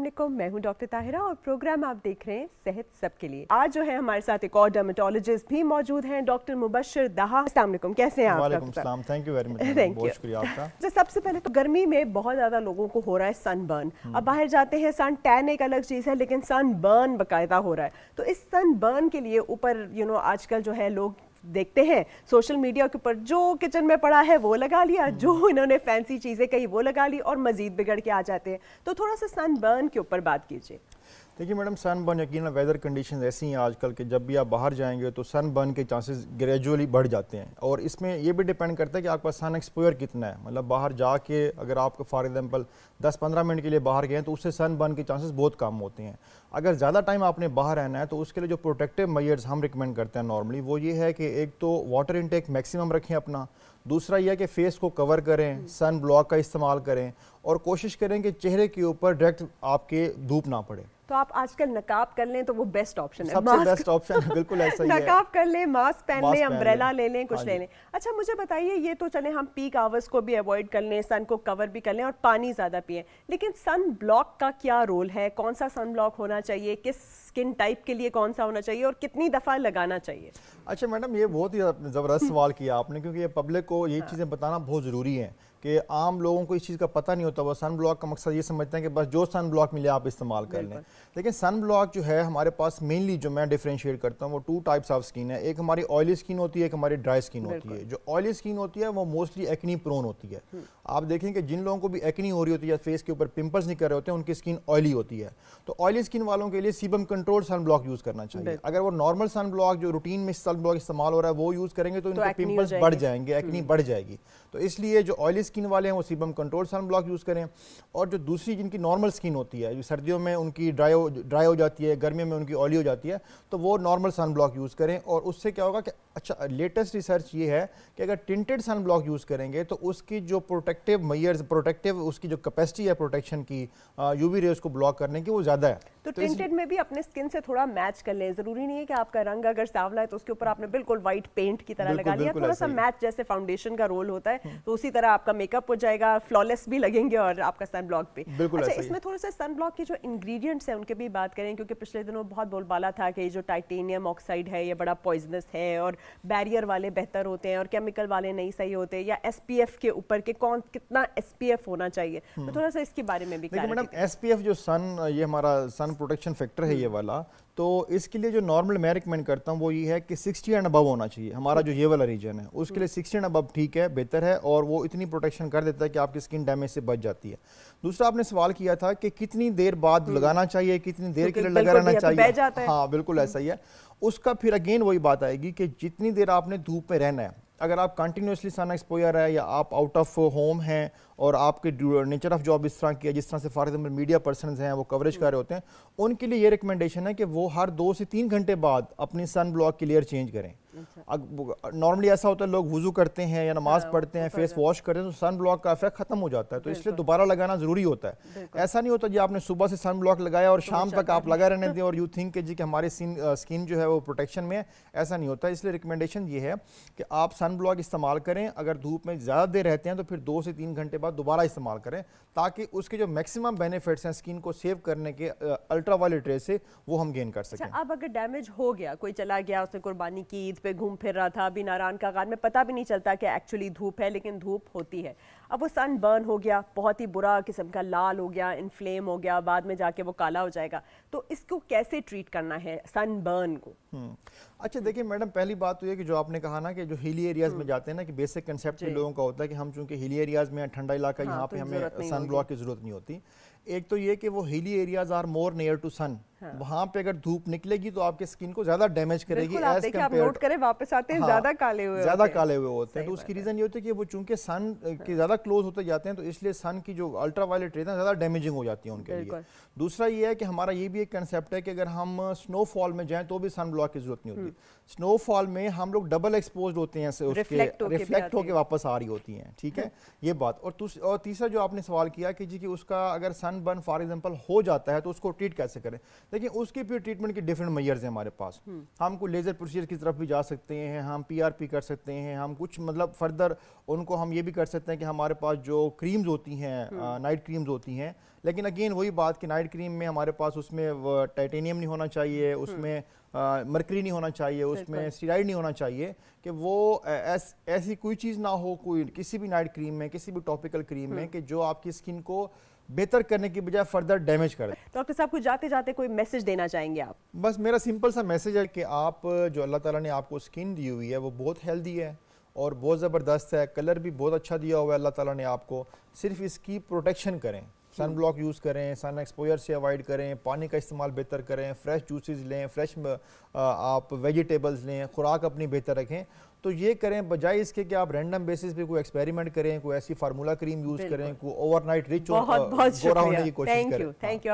अस्सलामुअलैकुम, मैं हूं डॉक्टर ताहिरा और प्रोग्राम आप देख रहे हैं सेहत सबके लिए। आज जो है हमारे साथ एक और डर्मेटोलॉजिस्ट भी मौजूद हैं, डॉक्टर मुबश्शिर दहा। अस्सलामुअलैकुम, कैसे हैं आप? वालेकुम सलाम, थैंक यू वेरी मच, बहुत शुक्रिया आपका। तो सबसे पहले तो गर्मी में बहुत ज़्यादा लोगों को हो रहा है सनबर्न। अब बाहर जाते हैं, सन टैन एक अलग चीज़ है, लेकिन सनबर्न बाकायदा हो रहा है। तो इस सनबर्न के लिए ऊपर आजकल जो है लोग देखते हैं सोशल मीडिया के ऊपर, जो किचन में पड़ा है वो लगा लिया, जो इन्होंने फैंसी चीज़ें कही वो लगा ली और मज़ीद बिगड़ के आ जाते हैं। तो थोड़ा सा सनबर्न के ऊपर बात कीजिए। देखिए मैडम, सनबर्न यकीनन वेदर कंडीशंस ऐसी हैं आजकल के जब भी आप बाहर जाएंगे तो सनबर्न के चांसेस ग्रेजुअली बढ़ जाते हैं। और इसमें ये भी डिपेंड करता है कि आपके पास सन एक्सपोजर कितना है। मतलब बाहर जाके अगर आप फॉर एग्जांपल 10-15 मिनट के लिए बाहर गए तो उससे सनबर्न के चांसेस बहुत कम होते हैं। अगर ज़्यादा टाइम आपने बाहर रहना है तो उसके लिए जो प्रोटेक्टिव मेजर्स हम रिकमेंड करते हैं नॉर्मली, वो ये है कि एक तो वाटर इनटेक मैक्सिमम रखें अपना, दूसरा यह है कि फेस को कवर करें, सन ब्लॉक का इस्तेमाल करें और कोशिश करें कि चेहरे के ऊपर डायरेक्ट आपके धूप ना पड़े। तो आप आजकल नकाब कर लें तो वो बेस्ट ऑप्शन है, सबसे बेस्ट ऑप्शन है, बिल्कुल ऐसा ही है। नकाब कर लें, मास्क पहन लें, अम्ब्रेला ले लें, कुछ ले लें। अच्छा मुझे बताइए, ये तो चले हम पीक आवर्स को भी अवॉइड कर लें, सन को कवर भी कर लें और पानी ज़्यादा पिएं, लेकिन सन ब्लॉक का क्या रोल है? कौन सा सन ब्लॉक होना चाहिए, किस स्किन टाइप के लिए कौन सा होना चाहिए और कितनी दफ़ा लगाना चाहिए? अच्छा मैडम, ये बहुत ही ज़बरदस्त सवाल किया आपने, क्योंकि ये पब्लिक को ये चीज़ें बताना बहुत ज़रूरी है कि आम लोगों को इस चीज़ का पता नहीं होता। वो सन ब्लॉक का मकसद ये समझते हैं कि बस जो सन ब्लॉक मिले आप इस्तेमाल कर लें, लेकिन सन ब्लॉक जो है हमारे पास मेनली जो मैं डिफरेंशिएट करता हूँ वो 2 टाइप्स ऑफ स्किन है। एक हमारी ऑयली स्किन होती है, एक हमारी ड्राई स्किन होती है। जो ऑयली स्किन होती है वो मोस्टली एक्नी प्रोन होती है। आप देखें कि जिन लोगों को भी एक्नी हो रही होती है, फेस के ऊपर पिंपल्स निकल रहे होते हैं, उनकी स्किन ऑयली होती है। तो ऑयली स्किन वालों के लिए sebum control sun block use करना चाहिए। अगर वो नॉर्मल सन ब्लॉक जो रूटीन में सन ब्लॉक इस्तेमाल हो रहा है वो यूज़ करेंगे तो इनके पिंपल्स बढ़ जाएंगे, एक्नी बढ़ जाएगी। तो इसलिए जो ऑयली स्किन वाले हैं वो sebum control sun block use करें। और जो दूसरी जिनकी नॉर्मल स्किन होती है, जो सर्दियों में उनकी ड्राई हो जाती है, गर्मियों में उनकी ऑयली हो जाती है, तो वो नॉर्मल सन ब्लॉक यूज़ करें। और उससे क्या होगा कि अच्छा, लेटेस्ट रिसर्च ये है कि अगर टिंटेड सन ब्लॉक यूज़ करेंगे तो उसकी जो प्रोटेक्टिव उसकी जो कैपेसिटी है प्रोटेक्शन की, यूवी रेज को ब्लॉक करने की, वो ज़्यादा है। तो टिंटेड में भी अपने स्किन से थोड़ा मैच कर लें। ज़रूरी नहीं है कि आपका रंग अगर सांवला है तो उसके ऊपर आपने बिल्कुल वाइट पेंट की तरह लगा लिया, थोड़ा सा मैच जैसे फाउंडेशन का रोल होता है, तो उसी तरह आपका मेकअप हो जाएगा, फ्लॉलेस भी लगेंगे और आपका सन ब्लॉक भी। अच्छा, इसमें थोड़ा सा सन ब्लॉक की जो इंग्रेडिएंट्स हैं उनके भी बात करें, क्योंकि पिछले दिनों बहुत बोलबाला था कि जो टाइटेनियम ऑक्साइड है ये बड़ा पॉइजनस है और बैरियर वाले बेहतर होते हैं और केमिकल वाले नहीं सही होते, या एसपीएफ के ऊपर के कितना एसपीएफ होना चाहिए, तो थोड़ा सा इसके बारे में भी देखिए मैडम, एसपीएफ जो ये हमारा सन प्रोटेक्शन फैक्टर है ये वाला, तो इसके लिए जो नॉर्मल मैं रिकमेंड करता हूँ वो ये है कि 60 एंड अबव होना चाहिए। हमारा जो ये वाला रीजन है उसके लिए 60 एंड अबव ठीक है, बेहतर है, और वो इतनी प्रोटेक्शन कर देता है कि आपकी स्किन डैमेज से बच जाती है। दूसरा आपने सवाल किया था कि कितनी देर बाद लगाना चाहिए, कितनी देर के लिए लगा रहना चाहिए। हाँ बिल्कुल ऐसा ही है। उसका फिर अगेन वही बात आएगी कि जितनी देर आपने धूप में रहना है, अगर आप कंटिन्यूसली सन एक्सपोजर है या आप आउट ऑफ होम हैं और आपके नेचर ऑफ जॉब इस तरह की है, जिस तरह से फॉर एग्जाम्पल मीडिया पर्सनस हैं वो कवरेज कर रहे होते हैं, उनके लिए ये रिकमेंडेशन है कि वो हर 2 से 3 घंटे बाद अपनी सन ब्लॉक की लेयर चेंज करें। नॉर्मली ऐसा होता है लोग वुजू करते हैं या नमाज पढ़ते हैं, फेस वॉश करते हैं, तो सन ब्लॉक का इफेक्ट खत्म हो जाता है, तो इसलिए दोबारा लगाना जरूरी होता है। ऐसा नहीं होता जी आपने सुबह से सन ब्लॉक लगाया और शाम तक आप लगा रहने दें और यू थिंक कि जी कि हमारी स्किन जो है वो प्रोटेक्शन में है, ऐसा नहीं होता। इसलिए रिकमेंडेशन ये है कि आप सन ब्लॉक इस्तेमाल करें, अगर धूप में ज़्यादा देर रहते हैं तो फिर 2 से 3 घंटे बाद दोबारा इस्तेमाल करें, ताकि उसके जो मैक्सिमम बेनिफिट्स हैं स्किन को सेव करने के अल्ट्रा वायलेट रे से वो हम गेन कर सकें। अब अगर डैमेज हो गया, कोई चला गया, उसने कुर्बानी की, ईद पे घूम फिर रहा था, अभी नारायण का गार में पता भी नहीं चलता कि एक्चुअली धूप है, लेकिन धूप होती है, अब वो सन बर्न हो गया, बहुत ही बुरा किस्म का लाल हो गया, इन्फ्लेम हो गया, बाद में जाके वो काला हो जाएगा, तो इसको कैसे ट्रीट करना है सन बर्न को? अच्छा देखिए मैडम, पहली बात तो ये कि जो आपने कहा ना कि जो हिली एरियाज में जाते हैं ना, कि बेसिक कंसेप्ट लोगों का होता है कि हम चूंकि हिली एरियाज में ठंडा इलाका, यहाँ पे हमें सन ब्लॉक की जरूरत नहीं होती। एक तो ये कि वो hilly areas are more near to sun, वहां पे अगर धूप निकलेगी तो आपके स्किन को ज्यादा डैमेज करेगी। एज कंपेयर्ड करें वापस आते हैं ज्यादा काले हुए होते हैं, तो उसकी रीजन ये होती है कि वो चूंकि सन के ज्यादा क्लोज होते जाते हैं, तो इसलिए सन की जो अल्ट्रा वायलेट रेज है ज्यादा डैमेजिंग हो जाती है उनके लिए। दूसरा ये है कि हमारा ये भी एक कंसेप्ट है कि अगर हम स्नोफॉल में जाएं तो भी सन ब्लॉक की जरूरत नहीं होती। स्नोफॉल में हम लोग डबल एक्सपोज होते हैं, रिफ्लेक्ट होकर वापस आ रही होती हैं, ठीक है ये बात। और तीसरा जो आपने सवाल किया कि जी कि उसका अगर सन बर्न फॉर एग्जांपल हो जाता है तो उसको ट्रीट कैसे करें। देखिए उसकी फिर ट्रीटमेंट के डिफरेंट मेजर्स हैं हमारे पास। हम कोई लेजर प्रोसीजर की तरफ भी जा सकते हैं, हम पीआरपी कर सकते हैं, हम कुछ मतलब फर्दर उनको हम ये भी कर सकते हैं कि हमारे ہمارے پاس جو کریمز ہوتی ہیں نائٹ کریمز ہوتی ہیں، لیکن اگین وہی بات کہ نائٹ کریم میں ہمارے پاس اس میں ٹائٹینیم نہیں ہونا چاہیے، اس میں مرکری نہیں ہونا چاہیے، اس میں اسٹیرائڈ نہیں ہونا چاہیے، کہ وہ ایسی کوئی چیز نہ ہو کوئی کسی بھی نائٹ کریم میں، کسی بھی ٹاپیکل کریم میں، کہ جو آپ کی اسکن کو بہتر کرنے کی بجائے فردر ڈیمیج کر دے۔ ڈاکٹر صاحب کو جاتے جاتے کوئی میسج دینا چاہیں گے آپ؟ بس میرا سمپل سا میسج ہے کہ آپ جو اللہ تعالیٰ نے آپ کو اسکن دی ہوئی ہے وہ بہت ہیلدی ہے اور بہت زبردست ہے، کلر بھی بہت اچھا دیا ہوا ہے اللہ تعالیٰ نے آپ کو، صرف اس کی پروٹیکشن کریں، سن بلاک یوز کریں، سن ایکسپوجر سے اوائڈ کریں، پانی کا استعمال بہتر کریں، فریش جوسز لیں، فریش آپ ویجیٹیبلز لیں، خوراک اپنی بہتر رکھیں، تو یہ کریں بجائے اس کے کہ آپ رینڈم بیسس پہ کوئی ایکسپیریمنٹ کریں، کوئی ایسی فارمولا کریم یوز کریں، کوئی اوور نائٹ رچ گورا ہونے کی کوشش کریں۔ Thank you